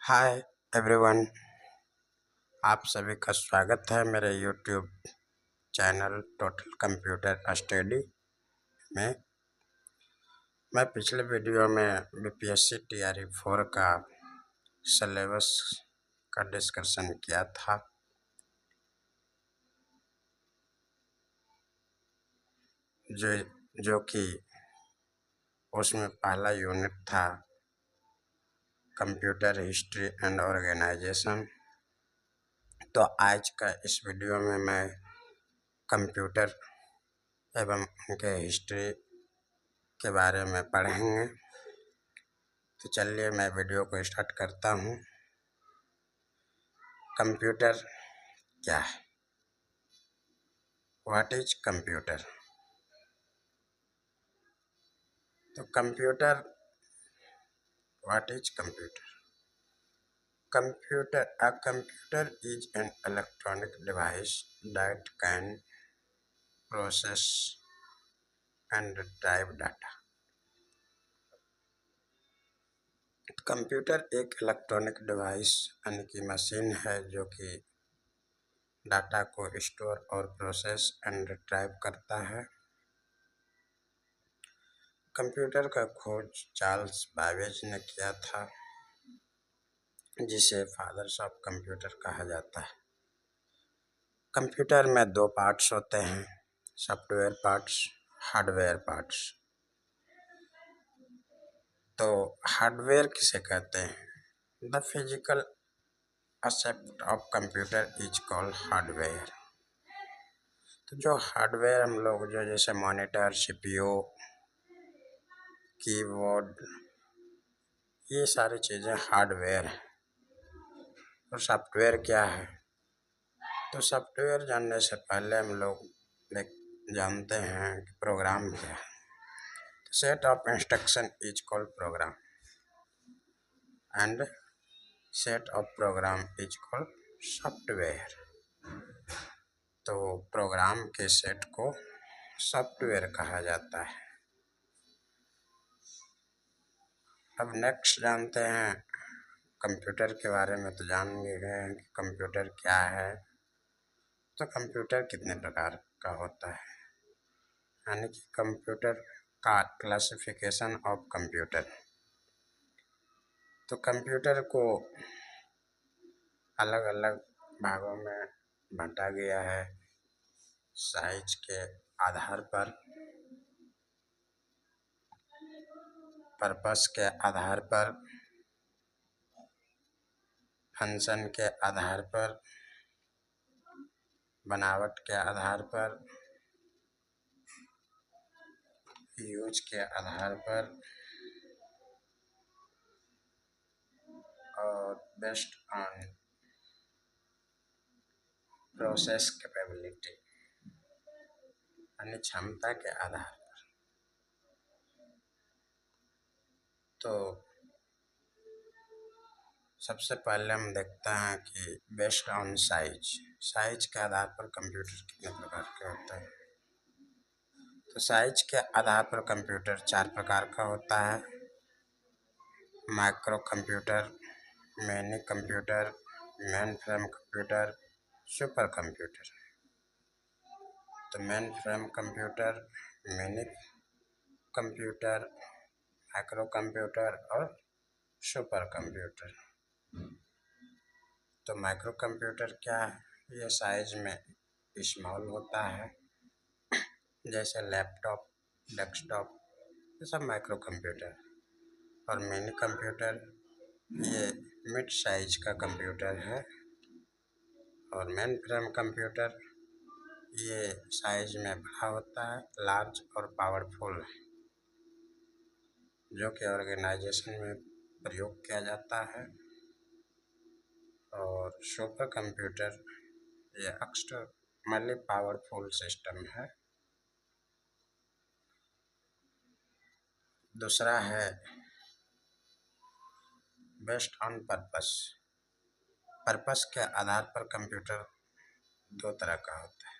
Hi everyone. आप सभी का स्वागत है मेरे YouTube channel total computer study में। मैं पिछले वीडियो में बीपीएससी टीआरई 4 का सिलेबस का डिस्कशन किया था। जो कि उसमें पहला यूनिट था कंप्यूटर हिस्ट्री एंड ऑर्गेनाइजेशन। तो आज का इस वीडियो में मैं कंप्यूटर एवं उनके हिस्ट्री के बारे में पढ़ेंगे। तो चलिए मैं वीडियो को स्टार्ट करता हूँ। कंप्यूटर क्या है? What is computer? तो computer, what is computer? A computer is an electronic device that can process and retrieve data. Computer एक इलेक्ट्रॉनिक डिवाइस यानी कि मशीन है जो कि डाटा को स्टोर और प्रोसेस एंड रिट्राइव करता है। कंप्यूटर का खोज चार्ल्स बाबेज ने किया था, जिसे फादर्स ऑफ कंप्यूटर कहा जाता है। कंप्यूटर में दो पार्ट्स होते हैं, सॉफ्टवेयर पार्ट्स, हार्डवेयर पार्ट्स। तो हार्डवेयर किसे कहते हैं? The physical aspect of computer is called hardware. तो जो हार्डवेयर हम लोग जो जैसे मॉनिटर, सीपीयू, कीबोर्ड, ये सारी चीज़ें हार्डवेयर हैं। और सॉफ्टवेयर क्या है? तो सॉफ्टवेयर जानने से पहले हम लोग जानते हैं कि प्रोग्राम क्या है। Set of instruction is called program and set of program is called software. तो प्रोग्राम के सेट को सॉफ्टवेयर कहा जाता है। अब नेक्स्ट जानते हैं कंप्यूटर के बारे में। तो जान गए हैं कि कंप्यूटर क्या है। तो कंप्यूटर कितने प्रकार का होता है, यानी कि कंप्यूटर का क्लासिफिकेशन ऑफ कंप्यूटर। तो कंप्यूटर को अलग अलग भागों में बांटा गया है, साइज के आधार पर, पर्पस के आधार पर, फंक्शन के आधार पर, बनावट के आधार पर, यूज के आधार पर और बेस्ड ऑन प्रोसेस कैपेबिलिटी यानी क्षमता के आधार पर। तो सबसे पहले हम देखते हैं कि बेस्ड ऑन साइज के आधार पर कंप्यूटर कितने प्रकार के होते हैं। तो साइज के आधार पर कंप्यूटर 4 प्रकार का होता है। Micro computer, mini computer, mainframe computer, super computer. तो mainframe computer, mini computer, micro computer और सुपर कंप्यूटर। तो माइक्रो कंप्यूटर क्या है? ये साइज में स्मॉल होता है, जैसे लैपटॉप, डेस्कटॉप, ये सब माइक्रो कंप्यूटर। और मिनी कंप्यूटर ये मिड साइज का कंप्यूटर है। और मेन फ्रेम कंप्यूटर ये साइज में बड़ा होता है, लार्ज और पावरफुल है, जो कि ऑर्गेनाइजेशन में प्रयोग किया जाता है। और सुपर कंप्यूटर ये एक्सट्रीमली पावरफुल सिस्टम है। दूसरा है बेस्ड ऑन पर्पस के आधार पर कंप्यूटर 2 तरह का होता है।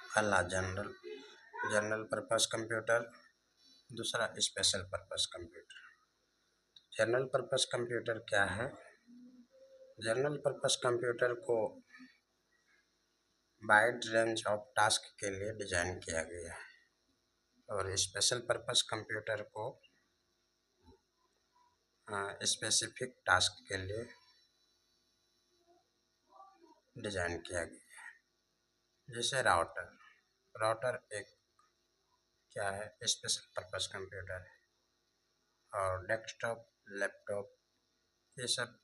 पहला जनरल पर्पस कंप्यूटर, दूसरा special purpose computer. General purpose computer क्या है? जनरल पर्पस कंप्यूटर को वाइड रेंज ऑफ टास्क के लिए डिज़ाइन किया गया है और स्पेशल पर्पस कंप्यूटर को स्पेसिफिक टास्क के लिए डिज़ाइन किया गया है। जैसे राउटर एक क्या है, स्पेशल पर्पस कंप्यूटर है और डेस्कटॉप, लैपटॉप ये सब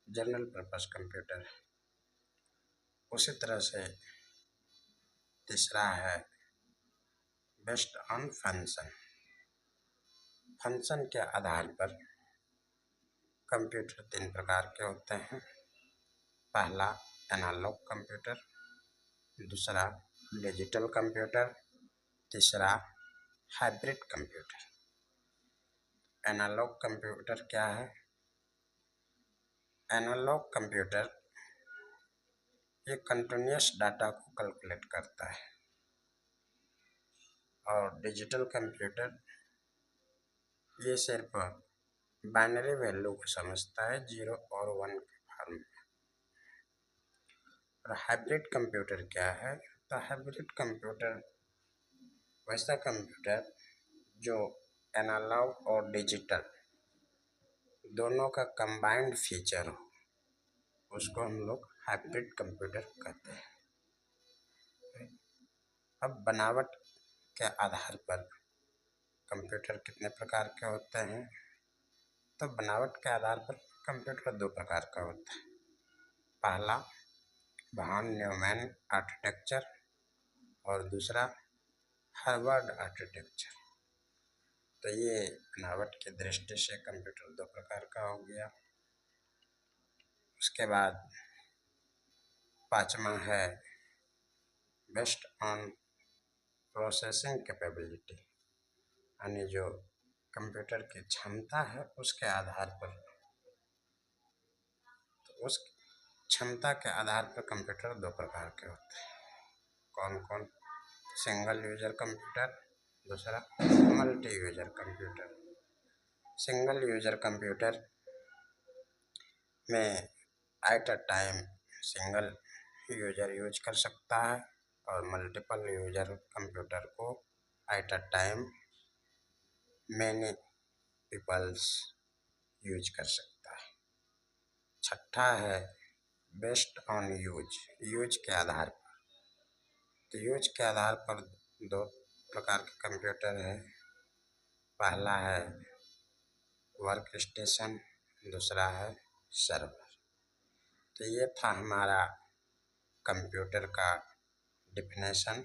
जनरल पर्पस कंप्यूटर है। उसी तरह से तीसरा है बेस्ड ऑन फंक्शन। फंक्शन के आधार पर कंप्यूटर 3 प्रकार के होते हैं। पहला एनालॉग कंप्यूटर, दूसरा डिजिटल कंप्यूटर, तीसरा हाइब्रिड कंप्यूटर। एनालॉग कंप्यूटर क्या है? एनालॉग कंप्यूटर ये कंटिन्यूअस डाटा को कैलकुलेट करता है और डिजिटल कंप्यूटर ये सिर्फ बाइनरी वैल्यू को समझता है, 0 और 1 के फॉर्म में। और हाइब्रिड कंप्यूटर क्या है? तो हाइब्रिड कंप्यूटर वैसा कंप्यूटर जो एनालॉग और डिजिटल दोनों का कंबाइंड फीचर हो, उसको हम लोग हाइब्रिड कंप्यूटर कहते हैं। अब बनावट के आधार पर कंप्यूटर कितने प्रकार के होते हैं? तो बनावट के आधार पर कंप्यूटर 2 प्रकार का होता है। पहला वॉन न्यूमैन आर्किटेक्चर और दूसरा हार्वर्ड आर्किटेक्चर। तो ये बनावट की दृष्टि से कंप्यूटर 2 प्रकार का हो गया। उसके बाद पांचवा है बेस्ड ऑन प्रोसेसिंग कैपेबिलिटी, यानी जो कंप्यूटर की क्षमता है उसके आधार पर, तो उस क्षमता के आधार पर कंप्यूटर 2 प्रकार के होते हैं। कौन कौन? सिंगल यूजर कंप्यूटर, दूसरा multi user computer. Single user computer में at a time single user use कर सकता है और मल्टीपल यूजर कंप्यूटर को at a time many peoples use कर सकता है। छठा है बेस्ड ऑन यूज के आधार पर। तो यूज के आधार पर 2 प्रकार के कंप्यूटर है। पहला है वर्क स्टेशन, दूसरा है सर्वर। तो ये था हमारा कंप्यूटर का डिफिनेशन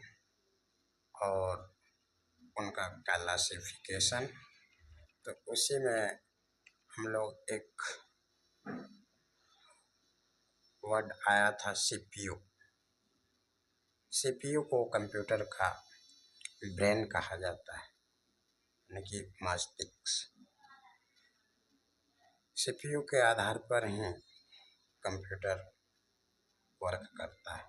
और उनका क्लासिफिकेशन। तो उसी में हम लोग एक वर्ड आया था सीपीयू। सीपीयू को कंप्यूटर का ब्रेन कहा जाता है, यानी कि मस्तिष्क। सीपीयू के आधार पर ही कंप्यूटर वर्क करता है।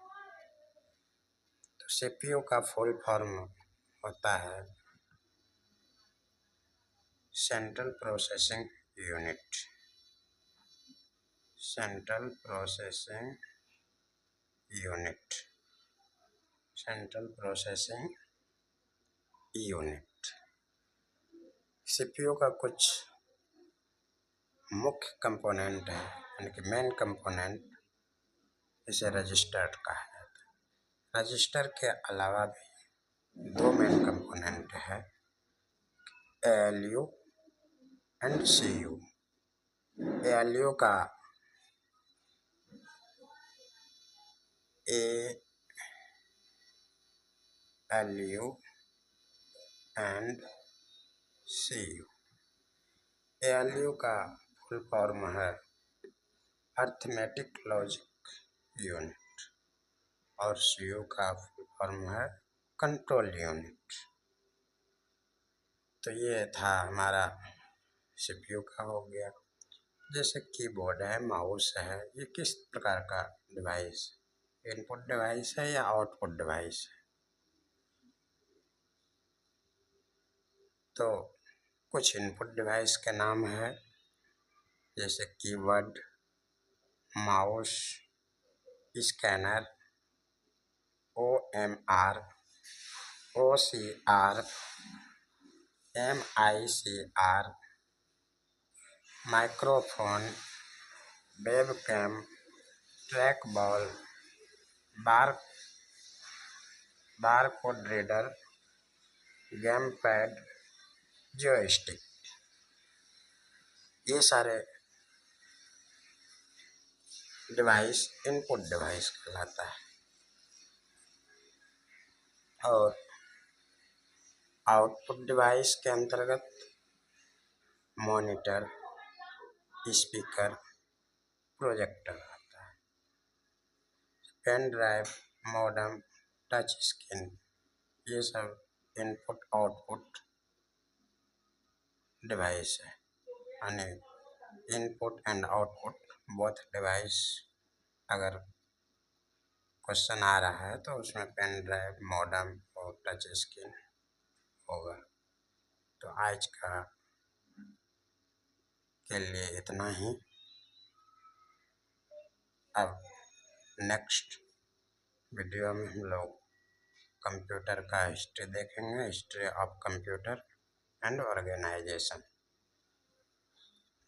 तो सीपीयू का फुल फॉर्म होता है central processing unit. Central processing unit, central processing unit. CPU का कुछ मुख्य कंपोनेंट है, यानी कि मेन कंपोनेंट, इसे रजिस्टर कहा जाता है। रजिस्टर के अलावा भी 2 मेन कंपोनेंट है, एएलयू एंड सीयू। एएलयू का एएलयू एंड सीयू। एएलयू का फुल फॉर्म है अर्थमेटिक लॉजिक यूनिट और सीयू का फुल फॉर्म है कंट्रोल यूनिट। तो ये था हमारा सीपीयू का हो गया। जैसे कीबोर्ड है, माउस है, ये किस प्रकार का डिवाइस? इनपुट डिवाइस है या आउटपुट डिवाइस है? तो कुछ इनपुट डिवाइस के नाम है जैसे keyboard, mouse, scanner, OMR, OCR, MICR, microphone, webcam, trackball, bar barcode reader, gamepad, joystick. ये सारे डिवाइस इनपुट डिवाइस कहलाता है। और आउटपुट डिवाइस के अंतर्गत मॉनिटर, स्पीकर, प्रोजेक्टर आता है। Pen drive, modem, touch screen, ये सब इनपुट आउटपुट डिवाइस है। यानी input and output both device. अगर क्वेश्चन आ रहा है तो उसमें पेन ड्राइव, मॉडेम और टच स्क्रीन होगा। तो आज का के लिए इतना ही। अब नेक्स्ट वीडियो में हम लोग कंप्यूटर का हिस्ट्री देखेंगे, history of computer and organisation.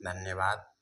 धन्यवाद।